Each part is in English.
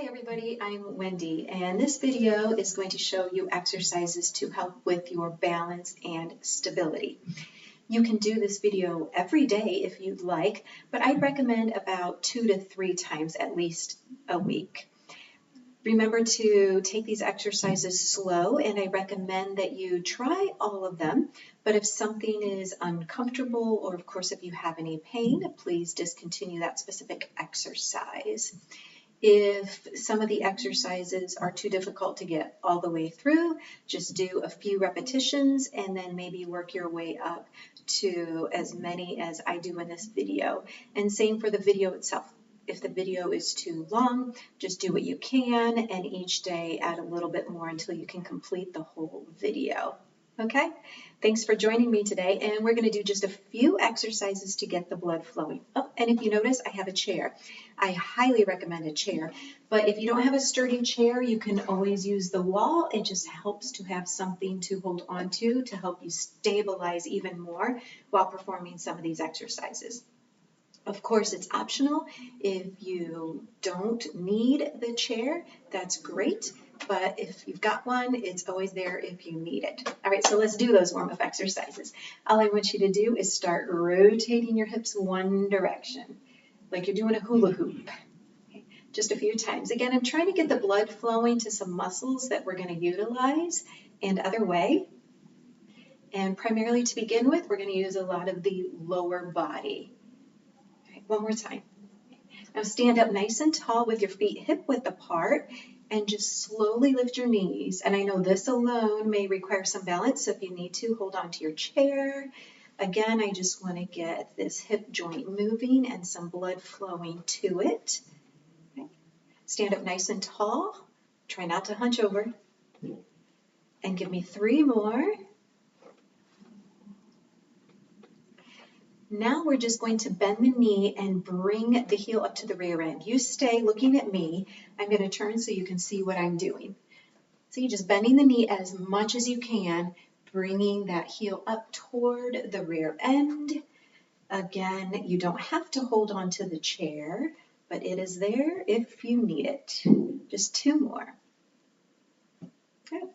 Hi everybody, I'm Wendy, and this video is going to show you exercises to help with your balance and stability. You can do this video every day if you'd like, but I'd recommend about 2 to 3 times at least a week. Remember to take these exercises slow, and I recommend that you try all of them, but if something is uncomfortable, or of course if you have any pain, please discontinue that specific exercise. If some of the exercises are too difficult to get all the way through, just do a few repetitions and then maybe work your way up to as many as I do in this video. And same for the video itself. If the video is too long, just do what you can and each day add a little bit more until you can complete the whole video. Okay, thanks for joining me today, and we're going to do just a few exercises to get the blood flowing. Oh, and if you notice, I have a chair. I highly recommend a chair, but if you don't have a sturdy chair, you can always use the wall. It just helps to have something to hold on to help you stabilize even more while performing some of these exercises. Of course, it's optional. If you don't need the chair, that's great. But if you've got one, it's always there if you need it. All right, so let's do those warm-up exercises. All I want you to do is start rotating your hips one direction, like you're doing a hula hoop. Okay, just a few times. Again, I'm trying to get the blood flowing to some muscles that we're going to utilize and other way. And primarily to begin with, we're going to use a lot of the lower body. One more time. Now stand up nice and tall with your feet hip-width apart and just slowly lift your knees. And I know this alone may require some balance, so if you need to, hold on to your chair. Again, I just want to get this hip joint moving and some blood flowing to it. Okay. Stand up nice and tall. Try not to hunch over. And give me 3 more. Now we're just going to bend the knee and bring the heel up to the rear end. You stay looking at me. I'm going to turn so you can see what I'm doing. So you're just bending the knee as much as you can, bringing that heel up toward the rear end. Again, you don't have to hold on to the chair, but it is there if you need it. Just 2 more. Okay.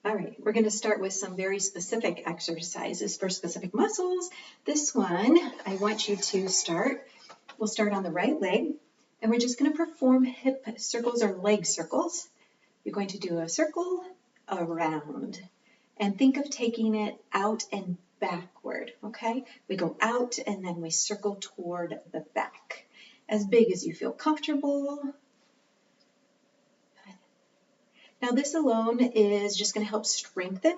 All right, we're going to start with some very specific exercises for specific muscles. This one, I want you to start. We'll start on the right leg, and we're just going to perform hip circles or leg circles. You're going to do a circle around, and think of taking it out and backward, okay? We go out, and then we circle toward the back. As big as you feel comfortable. Now this alone is just going to help strengthen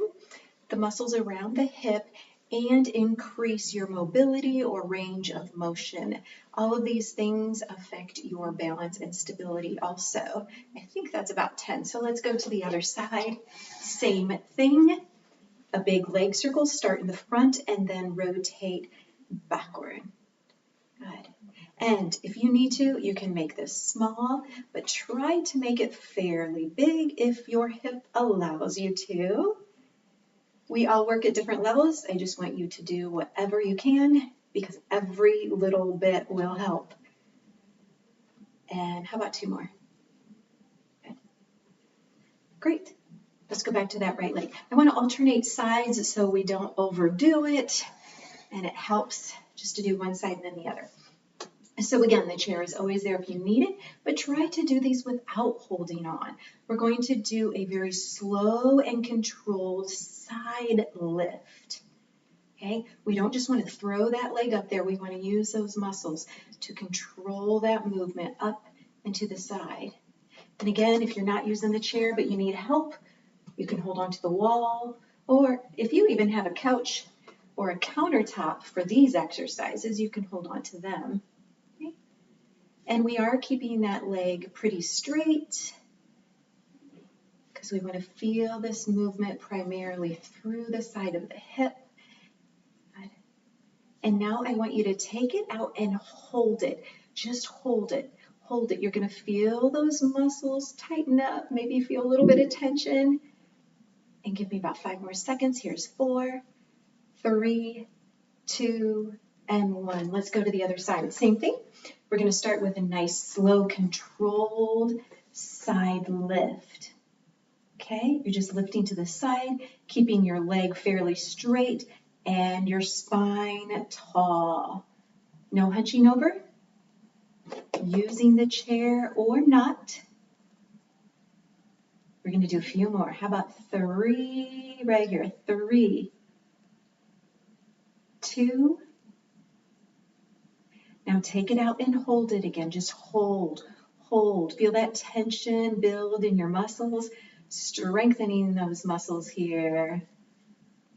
the muscles around the hip and increase your mobility or range of motion. All of these things affect your balance and stability also. I think that's about 10. So let's go to the other side. Same thing. A big leg circle, start in the front and then rotate backward. Good. And if you need to, you can make this small, but try to make it fairly big if your hip allows you to. We all work at different levels. I just want you to do whatever you can because every little bit will help. And how about 2 more? Good. Great. Let's go back to that right leg. I want to alternate sides so we don't overdo it, and it helps just to do one side and then the other. So again, the chair is always there if you need it, but try to do these without holding on. We're going to do a very slow and controlled side lift. Okay, we don't just want to throw that leg up there. We want to use those muscles to control that movement up and to the side. And again, if you're not using the chair but you need help, you can hold on to the wall, or if you even have a couch or a countertop for these exercises, you can hold on to them. And we are keeping that leg pretty straight because we want to feel this movement primarily through the side of the hip. Good. And now I want you to take it out and hold it. Just hold it. Hold it. You're going to feel those muscles tighten up, maybe feel a little bit of tension. And give me about 5 more seconds. Here's 4, 3, 2, and 1. Let's go to the other side. Same thing. We're going to start with a nice, slow, controlled side lift. Okay, you're just lifting to the side, keeping your leg fairly straight and your spine tall. No hunching over, using the chair or not. We're going to do a few more. How about 3 right here? 3, 2. Now take it out and hold it again. Just hold, hold. Feel that tension build in your muscles, strengthening those muscles here.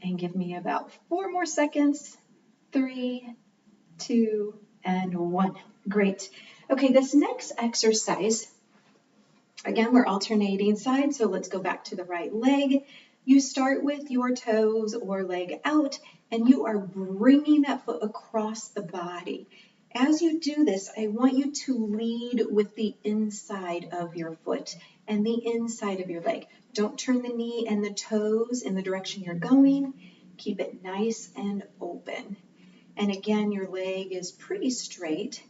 And give me about 4 more seconds. 3, 2, and 1. Great. Okay, this next exercise, again, we're alternating sides, so let's go back to the right leg. You start with your toes or leg out, and you are bringing that foot across the body. As you do this, I want you to lead with the inside of your foot and the inside of your leg. Don't turn the knee and the toes in the direction you're going. Keep it nice and open. And again, your leg is pretty straight.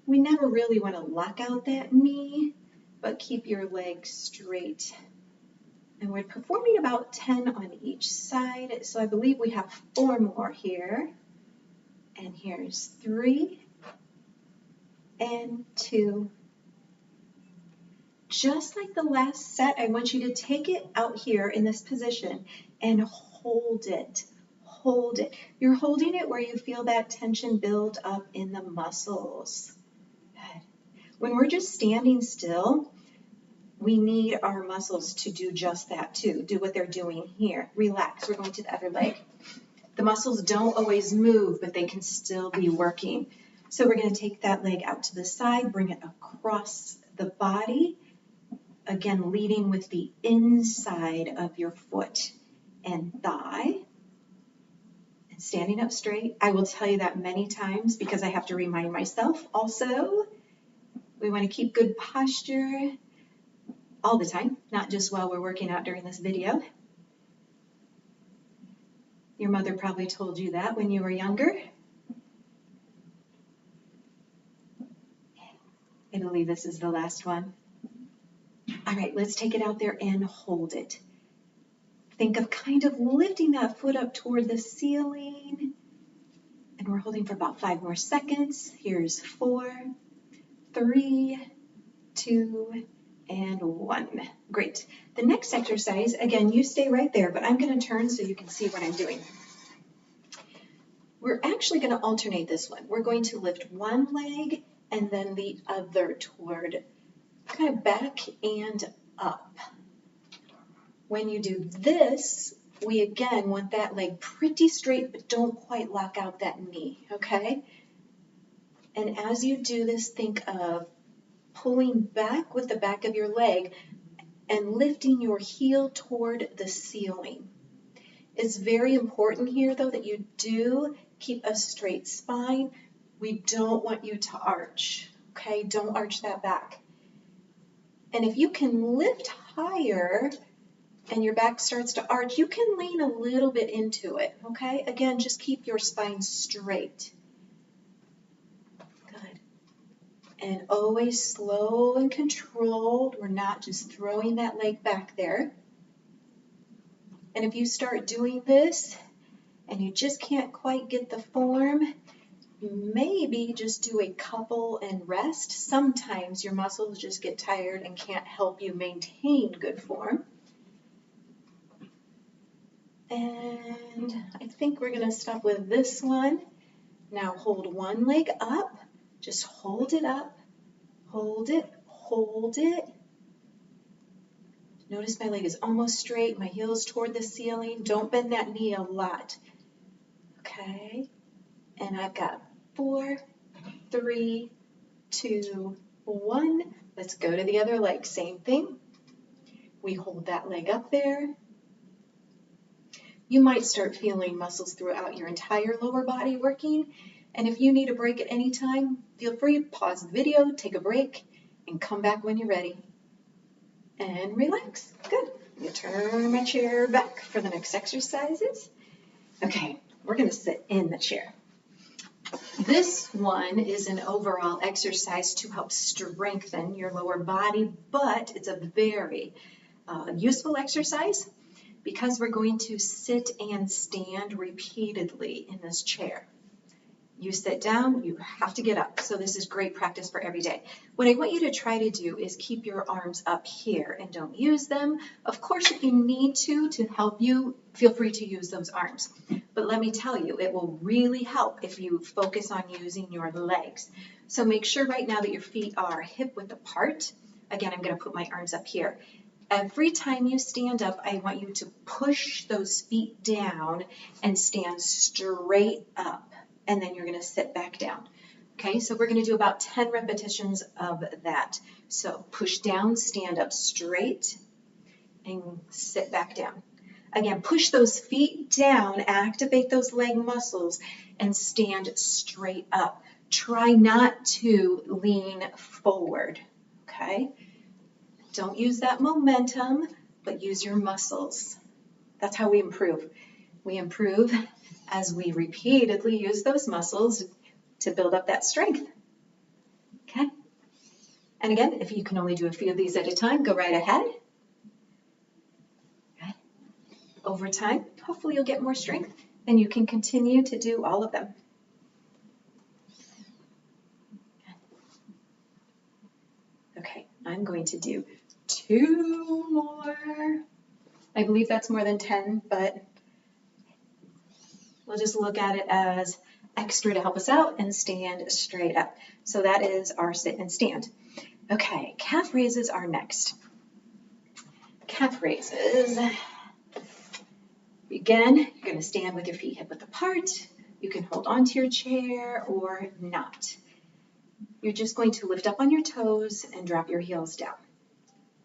We never really want to lock out that knee, but keep your leg straight. And we're performing about 10 on each side. So I believe we have 4 more here. And here's 3 and 2. Just like the last set, I want you to take it out here in this position and hold it. Hold it. You're holding it where you feel that tension build up in the muscles. Good. When we're just standing still, we need our muscles to do just that too. Do what they're doing here. Relax. We're going to the other leg. The muscles don't always move, but they can still be working. So we're going to take that leg out to the side, bring it across the body. Again, leading with the inside of your foot and thigh. And standing up straight. I will tell you that many times because I have to remind myself also. We want to keep good posture all the time, not just while we're working out during this video. Your mother probably told you that when you were younger. I believe this is the last one. All right, let's take it out there and hold it. Think of kind of lifting that foot up toward the ceiling. And we're holding for about 5 more seconds. Here's 4, 3, 2, and 1. Great. The next exercise, again, you stay right there, but I'm going to turn so you can see what I'm doing. We're actually going to alternate this one. We're going to lift one leg and then the other toward kind of back and up. When you do this, we again want that leg pretty straight, but don't quite lock out that knee, okay? And as you do this, think of pulling back with the back of your leg and lifting your heel toward the ceiling. It's very important here, though, that you do keep a straight spine. We don't want you to arch, okay? Don't arch that back. And if you can lift higher and your back starts to arch, you can lean a little bit into it, okay? Again, just keep your spine straight. Good. And always slow and controlled. We're not just throwing that leg back there. And if you start doing this and you just can't quite get the form, maybe just do a couple and rest. Sometimes your muscles just get tired and can't help you maintain good form. And I think we're going to stop with this one. Now hold one leg up. Just hold it up. Hold it. Hold it. Notice my leg is almost straight. My heel is toward the ceiling. Don't bend that knee a lot. Okay. And I've got 4, 3, 2, 1. Let's go to the other leg. Same thing. We hold that leg up there. You might start feeling muscles throughout your entire lower body working. And if you need a break at any time, feel free to pause the video, take a break, and come back when you're ready. And relax. Good. I'm going to turn my chair back for the next exercises. Okay, we're going to sit in the chair. This one is an overall exercise to help strengthen your lower body, but it's a very useful exercise because we're going to sit and stand repeatedly in this chair. You sit down, you have to get up. So this is great practice for every day. What I want you to try to do is keep your arms up here and don't use them. Of course, if you need to help you, feel free to use those arms. But let me tell you, it will really help if you focus on using your legs. So make sure right now that your feet are hip width apart. Again, I'm going to put my arms up here. Every time you stand up, I want you to push those feet down and stand straight up. And then you're going to sit back down. Okay, so we're going to do about 10 repetitions of that. So push down, stand up straight, and sit back down. Again, push those feet down, activate those leg muscles, and stand straight up. Try not to lean forward, okay? Don't use that momentum, but use your muscles. That's how we improve. We improve as we repeatedly use those muscles to build up that strength. Okay? And again, if you can only do a few of these at a time, go right ahead. Okay. Over time, hopefully you'll get more strength and you can continue to do all of them. Okay, I'm going to do 2 more. I believe that's more than 10, but we'll just look at it as extra to help us out and stand straight up. So that is our sit and stand. Okay, calf raises are next. Calf raises. Again, you're going to stand with your feet hip width apart. You can hold onto your chair or not. You're just going to lift up on your toes and drop your heels down.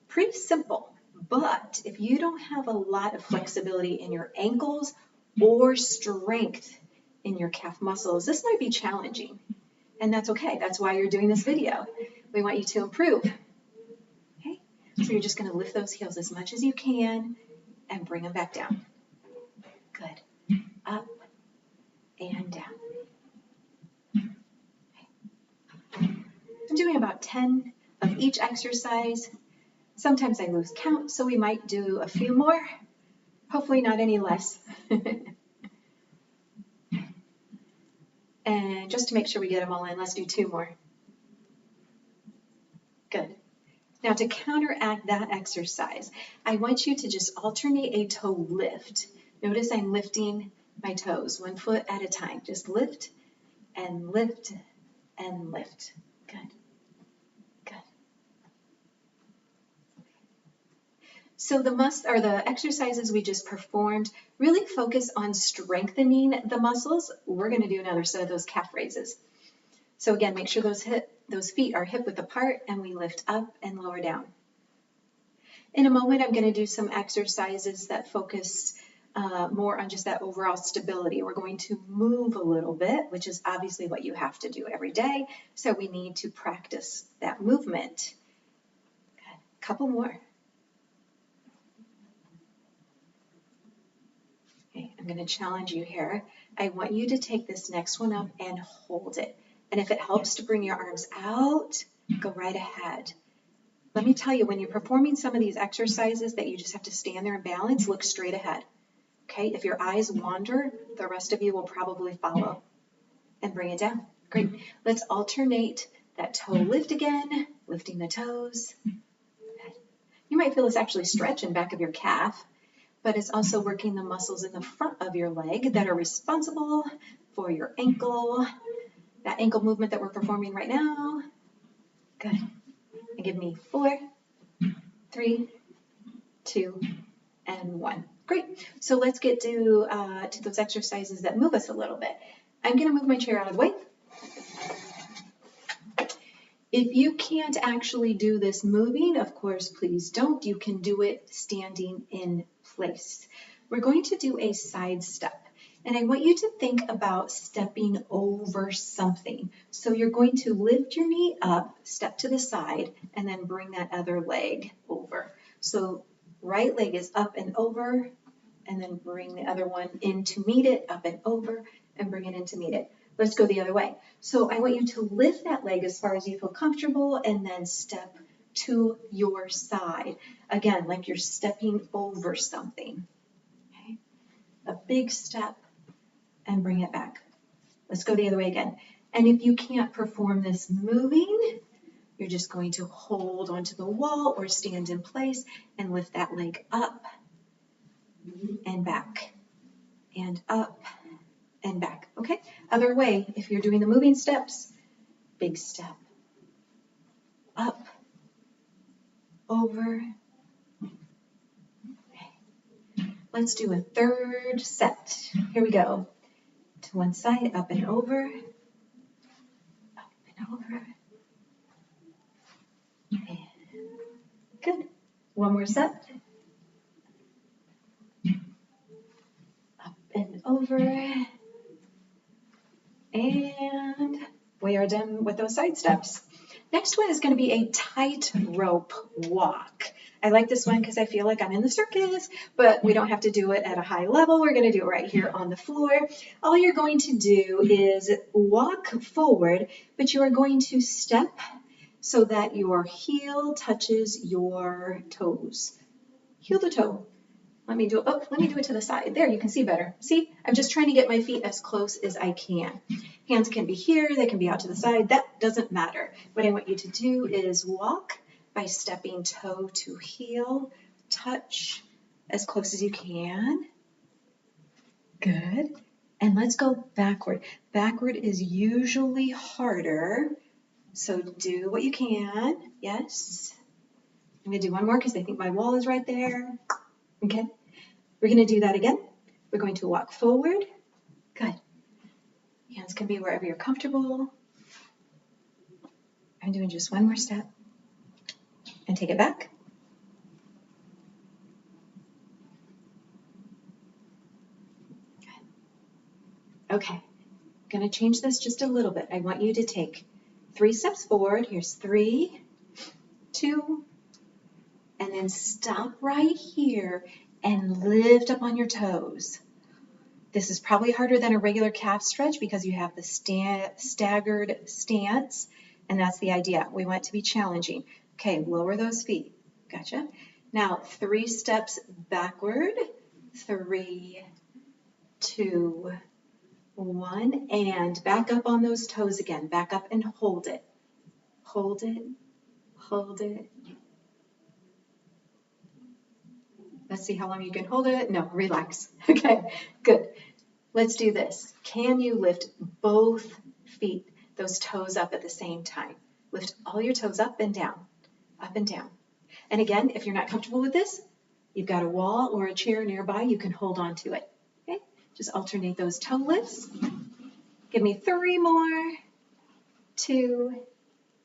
Pretty simple, but if you don't have a lot of flexibility in your ankles or strength in your calf muscles, this might be challenging, and that's okay. That's why you're doing this video. We want you to improve. Okay, so you're just going to lift those heels as much as you can and bring them back down. Good. Up and down. Okay. I'm doing about 10 of each exercise. Sometimes I lose count, so we might do a few more. Hopefully not any less. And just to make sure we get them all in, let's do 2 more. Good. Now to counteract that exercise, I want you to just alternate a toe lift. Notice I'm lifting my toes 1 foot at a time. Just lift and lift and lift. Good. Good. So the exercises we just performed really focus on strengthening the muscles. We're going to do another set of those calf raises. So again, make sure those feet are hip width apart and we lift up and lower down. In a moment, I'm going to do some exercises that focus more on just that overall stability. We're going to move a little bit, which is obviously what you have to do every day. So we need to practice that movement. Good. Couple more. Okay, I'm going to challenge you here. I want you to take this next one up and hold it. And if it helps to bring your arms out, go right ahead. Let me tell you, when you're performing some of these exercises that you just have to stand there and balance, look straight ahead. Okay, if your eyes wander, the rest of you will probably follow. And bring it down. Great. Let's alternate that toe lift again, lifting the toes. Good. You might feel this actually stretch in back of your calf, but it's also working the muscles in the front of your leg that are responsible for your ankle, that ankle movement that we're performing right now. Good. And give me 4, 3, 2, and 1. Great. So let's get to those exercises that move us a little bit. I'm going to move my chair out of the way. If you can't actually do this moving, of course, please don't. You can do it standing in place. We're going to do a side step. And I want you to think about stepping over something. So you're going to lift your knee up, step to the side, and then bring that other leg over. So right leg is up and over, and then bring the other one in to meet it, up and over, and bring it in to meet it. Let's go the other way. So I want you to lift that leg as far as you feel comfortable and then step to your side. Again, like you're stepping over something. Okay? A big step and bring it back. Let's go the other way again. And if you can't perform this moving, you're just going to hold onto the wall or stand in place and lift that leg up and back and up and back. Okay? Other way, if you're doing the moving steps, big step, up, over. Okay. Let's do a third set. Here we go. To one side, up and over, up and over. And good. One more set. Up and over. And we are done with those side steps. Next one is going to be a tightrope walk. I like this one because I feel like I'm in the circus, but we don't have to do it at a high level. We're going to do it right here on the floor. All you're going to do is walk forward, but you are going to step so that your heel touches your toes. Heel to toe. Let me do it. Oh, let me do it to the side. There, you can see better. See, I'm just trying to get my feet as close as I can. Hands can be here. They can be out to the side. That doesn't matter. What I want you to do is walk by stepping toe to heel, touch as close as you can. Good. And let's go backward. Backward is usually harder, so do what you can. Yes. I'm going to do one more because I think my wall is right there. Okay. We're going to do that again. We're going to walk forward. Good. Hands can be wherever you're comfortable. I'm doing just one more step. And take it back. Good. Okay. I'm going to change this just a little bit. I want you to take 3 steps forward. Here's 3, 2, and then stop right here and lift up on your toes. This is probably harder than a regular calf stretch because you have the staggered stance, and that's the idea. We want it to be challenging. Okay, lower those feet. Gotcha. Now, 3 steps backward. 3, 2, 1, and back up on those toes again. Back up and hold it. Hold it. Hold it. Let's see how long you can hold it. No, relax. Okay, good. Let's do this. Can you lift both feet, those toes up at the same time? Lift all your toes up and down, up and down. And again, if you're not comfortable with this, you've got a wall or a chair nearby, you can hold on to it. Okay, just alternate those toe lifts. Give me 3 more, 2,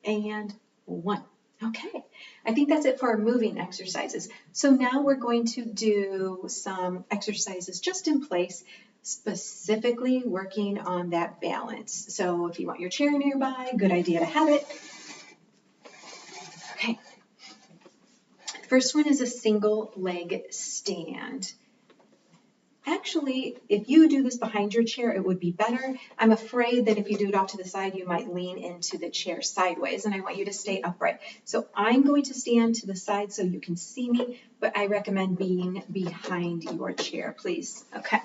and 1. Okay, I think that's it for our moving exercises. So now we're going to do some exercises just in place, specifically working on that balance. So if you want your chair nearby, good idea to have it. Okay, first one is a single leg stand. Actually, if you do this behind your chair, it would be better. I'm afraid that if you do it off to the side, you might lean into the chair sideways, and I want you to stay upright. So I'm going to stand to the side so you can see me, but I recommend being behind your chair, please. Okay.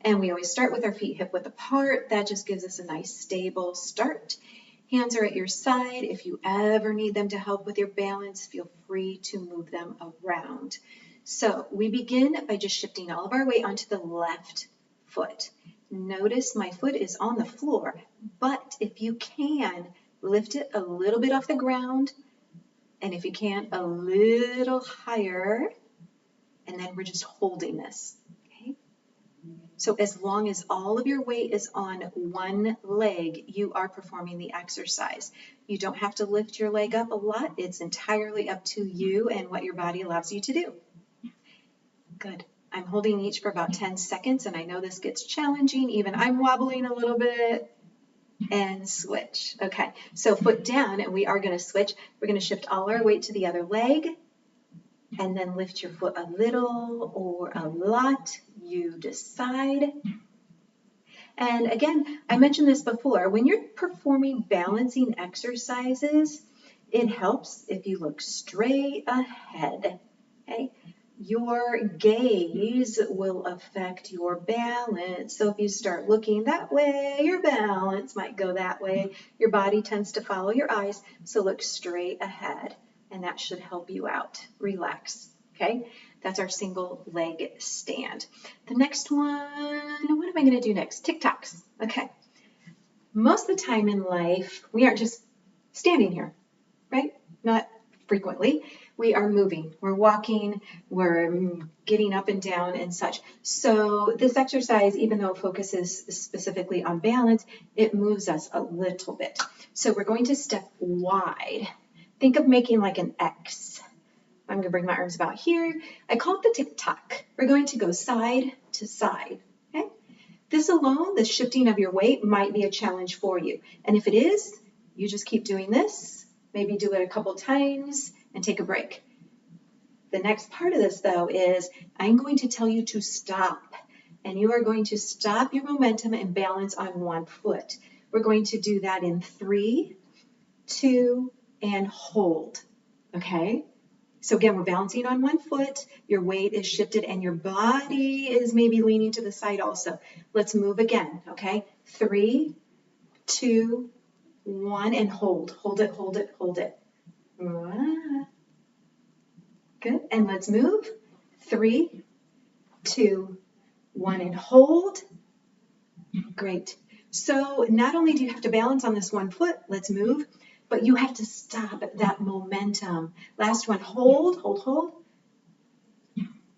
And we always start with our feet hip width apart. That just gives us a nice stable start. Hands are at your side. If you ever need them to help with your balance, feel free to move them around. So we begin by just shifting all of our weight onto the left foot. Notice my foot is on the floor, but if you can, lift it a little bit off the ground, and if you can, a little higher, and then we're just holding this. Okay? So as long as all of your weight is on one leg, you are performing the exercise. You don't have to lift your leg up a lot. It's entirely up to you and what your body allows you to do. Good. I'm holding each for about 10 seconds, and I know this gets challenging. Even I'm wobbling a little bit. And switch. Okay, so foot down, and we are going to switch. We're going to shift all our weight to the other leg, and then lift your foot a little or a lot. You decide. And again, I mentioned this before, when you're performing balancing exercises, it helps if you look straight ahead, okay? Your gaze will affect your balance. So if you start looking that way, your balance might go that way. Your body tends to follow your eyes, so look straight ahead, and that should help you out. Relax, okay? That's our single leg stand. The next one, what am I going to do next? TikToks. Okay. Most of the time in life, we aren't just standing here, right? Not frequently. We are moving, we're walking, we're getting up and down and such. So this exercise, even though it focuses specifically on balance, it moves us a little bit. So we're going to step wide. Think of making like an X. I'm going to bring my arms about here. I call it the tick-tock. We're going to go side to side. Okay? This alone, the shifting of your weight, might be a challenge for you. And if it is, you just keep doing this. Maybe do it a couple times and take a break. The next part of this, though, is I'm going to tell you to stop. And you are going to stop your momentum and balance on one foot. We're going to do that in 3, 2, and hold. Okay? So again, we're balancing on one foot, your weight is shifted, and your body is maybe leaning to the side also. Let's move again, okay? 3, 2, 1, and hold. Hold it, hold it, hold it. Good, and let's move. 3, 2, 1, and hold. Great. So not only do you have to balance on this one foot, let's move, but you have to stop that momentum. Last one, hold, hold, hold.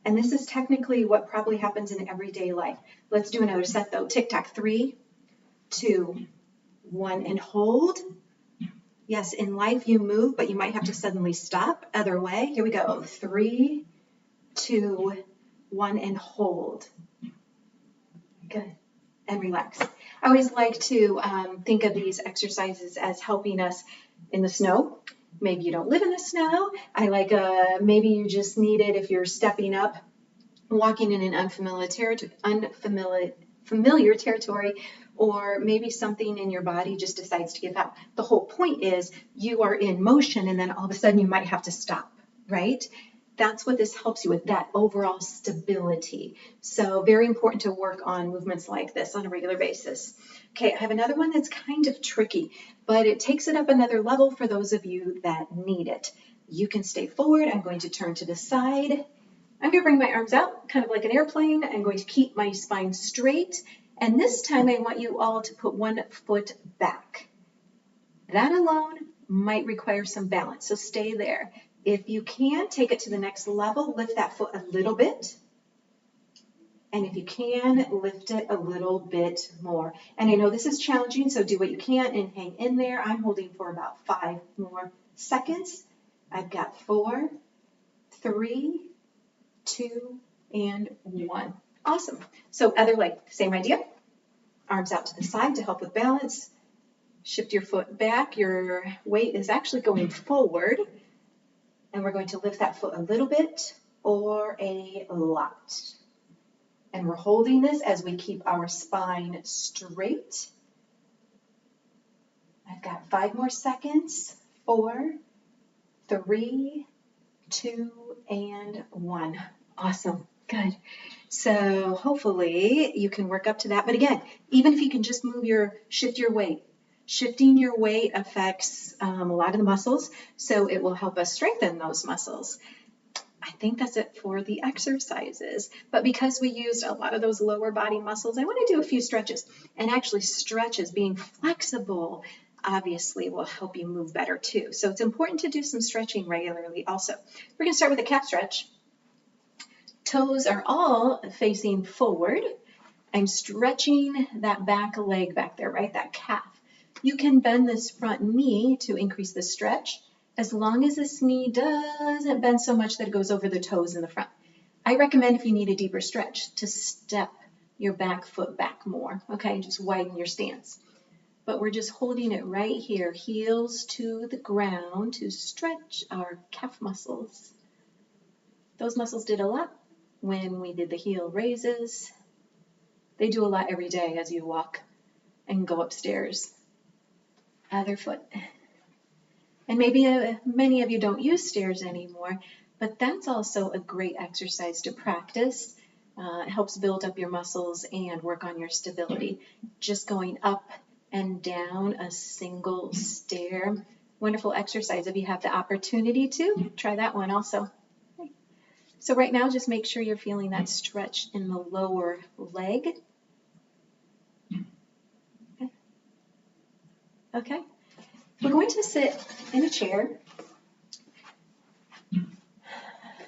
And this is technically what probably happens in everyday life. Let's do another set though. Tick-tock, 3, 2, 1, and hold. Yes, in life you move, but you might have to suddenly stop. Other way, here we go. 3, 2, 1, and hold. Good, and relax. I always like to think of these exercises as helping us in the snow. Maybe you don't live in the snow. I like maybe you just need it if you're stepping up, walking in an unfamiliar territory, or maybe something in your body just decides to give out. The whole point is you are in motion and then all of a sudden you might have to stop, right? That's what this helps you with, that overall stability. So very important to work on movements like this on a regular basis. Okay, I have another one that's kind of tricky, but it takes it up another level for those of you that need it. You can stay forward. I'm going to turn to the side. I'm going to bring my arms out, kind of like an airplane. I'm going to keep my spine straight. And this time I want you all to put one foot back. That alone might require some balance, so stay there. If you can, take it to the next level, lift that foot a little bit. And if you can, lift it a little bit more. And I know this is challenging, so do what you can and hang in there. I'm holding for about 5 more seconds. I've got 4, 3, 2, and 1. Awesome. So other leg, same idea. Arms out to the side to help with balance. Shift your foot back. Your weight is actually going forward. And we're going to lift that foot a little bit or a lot. And we're holding this as we keep our spine straight. I've got 5 more seconds. 4, 3, 2, and 1. Awesome. Good. So hopefully you can work up to that. But again, even if you can just shift your weight. Shifting your weight affects a lot of the muscles, so it will help us strengthen those muscles. I think that's it for the exercises. But because we used a lot of those lower body muscles, I want to do a few stretches. And actually stretches, being flexible, obviously will help you move better too. So it's important to do some stretching regularly also. We're going to start with a calf stretch. Toes are all facing forward. I'm stretching that back leg back there, right? That calf. You can bend this front knee to increase the stretch as long as this knee doesn't bend so much that it goes over the toes in the front. I recommend if you need a deeper stretch to step your back foot back more, okay? Just widen your stance. But we're just holding it right here, heels to the ground to stretch our calf muscles. Those muscles did a lot when we did the heel raises. They do a lot every day as you walk and go upstairs. Other foot. And maybe many of you don't use stairs anymore, but that's also a great exercise to practice. It helps build up your muscles and work on your stability. Just going up and down a single stair. Wonderful exercise. If you have the opportunity to, try that one also. Okay. So right now, just make sure you're feeling that stretch in the lower leg. Okay. We're going to sit in a chair.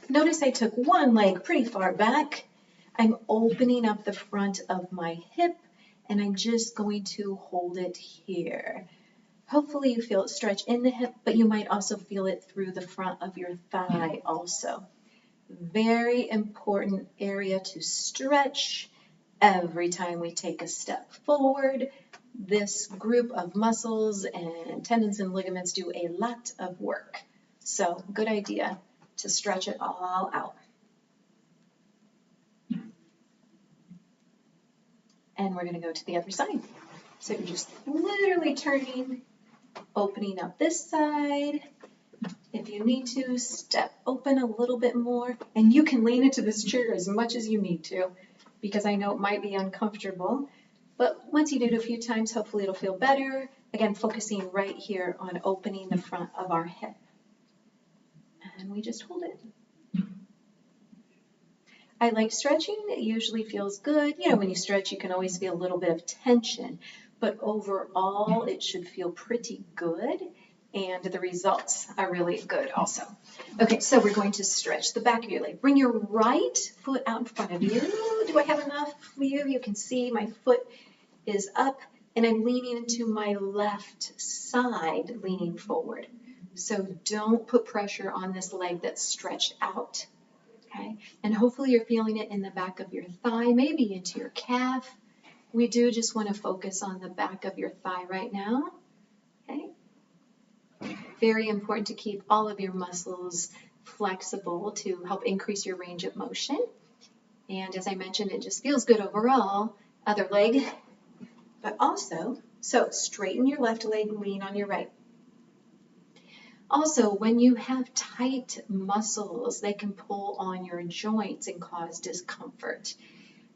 Notice I took one leg pretty far back. I'm opening up the front of my hip, and I'm just going to hold it here. Hopefully you feel it stretch in the hip, but you might also feel it through the front of your thigh also. Very important area to stretch every time we take a step forward. This group of muscles and tendons and ligaments do a lot of work. So good idea to stretch it all out. And we're going to go to the other side. So you're just literally turning, opening up this side. If you need to, step open a little bit more. And you can lean into this chair as much as you need to, because I know it might be uncomfortable. But once you do it a few times, hopefully it'll feel better. Again, focusing right here on opening the front of our hip. And we just hold it. I like stretching. It usually feels good. You know, when you stretch, you can always feel a little bit of tension. But overall, it should feel pretty good. And the results are really good also. Okay, so we're going to stretch the back of your leg. Bring your right foot out in front of you. Do I have enough for you? You can see my foot is up, and I'm leaning into my left side, leaning forward. So don't put pressure on this leg that's stretched out. Okay, and hopefully you're feeling it in the back of your thigh, maybe into your calf. We do just want to focus on the back of your thigh right now. Okay, very important to keep all of your muscles flexible to help increase your range of motion. And as I mentioned, it just feels good overall. Other leg, but also, so straighten your left leg, lean on your right. Also, when you have tight muscles, they can pull on your joints and cause discomfort.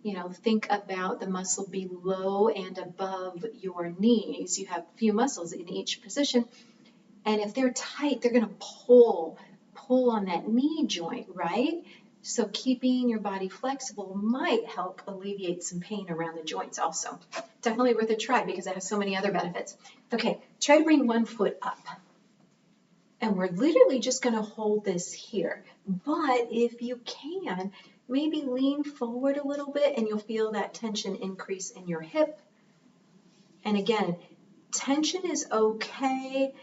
You know, think about the muscle below and above your knees. You have a few muscles in each position, and if they're tight, they're going to pull on that knee joint, right? So keeping your body flexible might help alleviate some pain around the joints also. Definitely worth a try because it has so many other benefits. Okay, try to bring one foot up. And we're literally just going to hold this here. But if you can, maybe lean forward a little bit and you'll feel that tension increase in your hip. And again, tension is okay.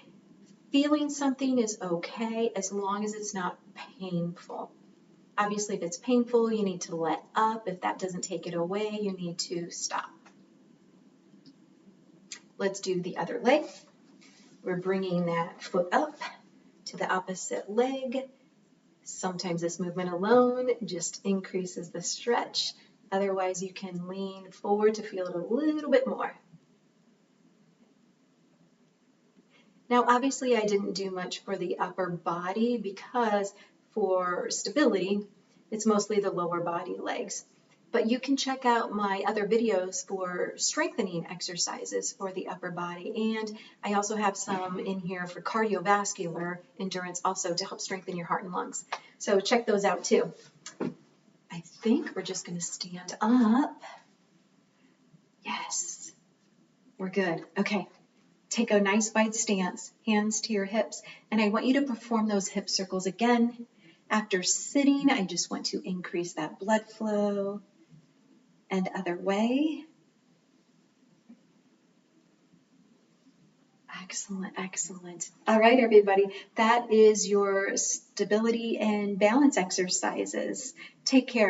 Feeling something is okay as long as it's not painful. Obviously, if it's painful, you need to let up. If that doesn't take it away, you need to stop. Let's do the other leg. We're bringing that foot up to the opposite leg. Sometimes this movement alone just increases the stretch. Otherwise, you can lean forward to feel it a little bit more. Now, obviously, I didn't do much for the upper body because for stability, it's mostly the lower body legs. But you can check out my other videos for strengthening exercises for the upper body. And I also have some in here for cardiovascular endurance also to help strengthen your heart and lungs. So check those out too. I think we're just going to stand up. Yes, we're good. Okay, take a nice wide stance, hands to your hips. And I want you to perform those hip circles again. After sitting, I just want to increase that blood flow. And other way. Excellent, excellent. All right, everybody, that is your stability and balance exercises. Take care.